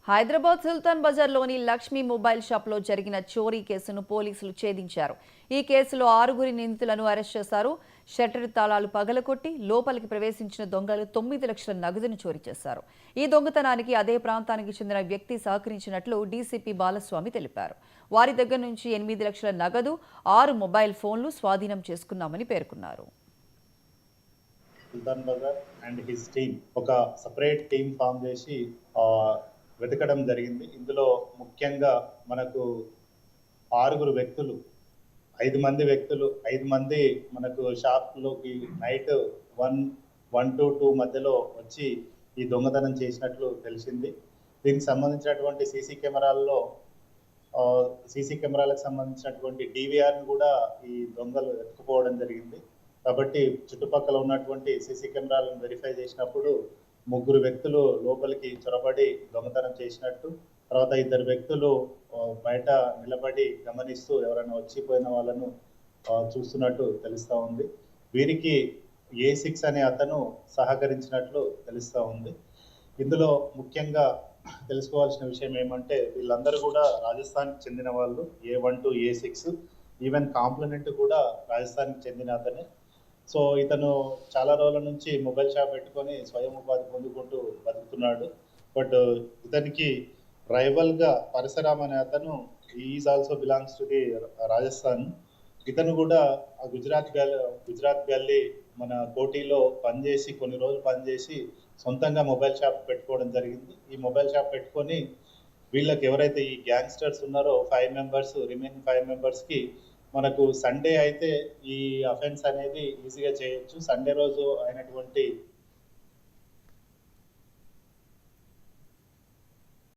హైదరాబాద్ సుల్తాన్ బజార్లోని Lakshmi mobile షాప్లో జరిగిన చోరీ కేసును పోలీసులు ఛేదించారు. ఈ కేసులో 6 నిందితులను అరెస్ట్ చేశారు. షట్టర్ తాళాలు పగలకొట్టి లోపలికి ప్రవేశించిన దొంగలు 9 లక్షల నగదును చోరీ చేశారు. ఈ దొంగతనానికి అదే ప్రాంతానికి చెందిన వ్యక్తి సహకరించినట్లు డీసీపీ బాలస్వామి తెలిపారు. వారి దగ్గర నుంచి 8 లక్షల నగదు, 6 మొబైల్ ఫోన్లు స్వాధీనం చేసుకున్నామని పేర్కొన్నారు. సుల్తాన్ బజార్ అండ్ హిస్ టీమ్ ఒక సపరేట్ టీమ్ ఫామ్ చేసి వెతకడం జరిగింది. ఇందులో ముఖ్యంగా మనకు 6 వ్యక్తులు 5 మంది మనకు షాప్లోకి నైట్ 1 to 2 మధ్యలో వచ్చి ఈ దొంగతనం చేసినట్లు తెలిసింది. దీనికి సంబంధించినటువంటి సీసీ కెమెరాలకు సంబంధించినటువంటి DVRను కూడా ఈ దొంగలు ఎత్తుకుపోవడం జరిగింది. కాబట్టి చుట్టుపక్కల ఉన్నటువంటి సీసీ కెమెరాలను వెరిఫై చేసినప్పుడు 3 వ్యక్తులు లోపలికి చొరబడి దొంగతనం చేసినట్టు, తర్వాత 2 వ్యక్తులు బయట నిలబడి గమనిస్తూ ఎవరైనా వచ్చిపోయిన వాళ్ళను చూస్తున్నట్టు తెలుస్తూ ఉంది. వీరికి A6 అనే అతను సహకరించినట్లు తెలుస్తూ ఉంది. ఇందులో ముఖ్యంగా తెలుసుకోవాల్సిన విషయం ఏమంటే వీళ్ళందరూ కూడా రాజస్థాన్కి చెందిన వాళ్ళు. A1 to A6 even complement కూడా రాజస్థాన్కి చెందిన అతనే. సో ఇతను చాలా రోజుల నుంచి మొబైల్ షాప్ పెట్టుకొని స్వయం ఉపాధి పొందుకుంటూ బతుకుతున్నాడు. బట్ ఇతనికి రైవల్గా పరశురామ్ అనే అతను is also belongs to the Rajasthan. ఇతను కూడా ఆ గుజరాత్ గల్లీ మన కోటిలో పనిచేసి కొన్ని రోజులు పనిచేసి సొంతంగా మొబైల్ షాప్ పెట్టుకోవడం జరిగింది. ఈ మొబైల్ షాప్ పెట్టుకొని వీళ్ళకి ఎవరైతే ఈ గ్యాంగ్స్టర్స్ ఉన్నారో 5 మెంబర్స్, రిమైనింగ్ 5 మెంబర్స్కి మనకు సండే అయితే ఈ అఫెన్స్ అనేది ఈజీగా చేయొచ్చు. సండే రోజు అయినటువంటి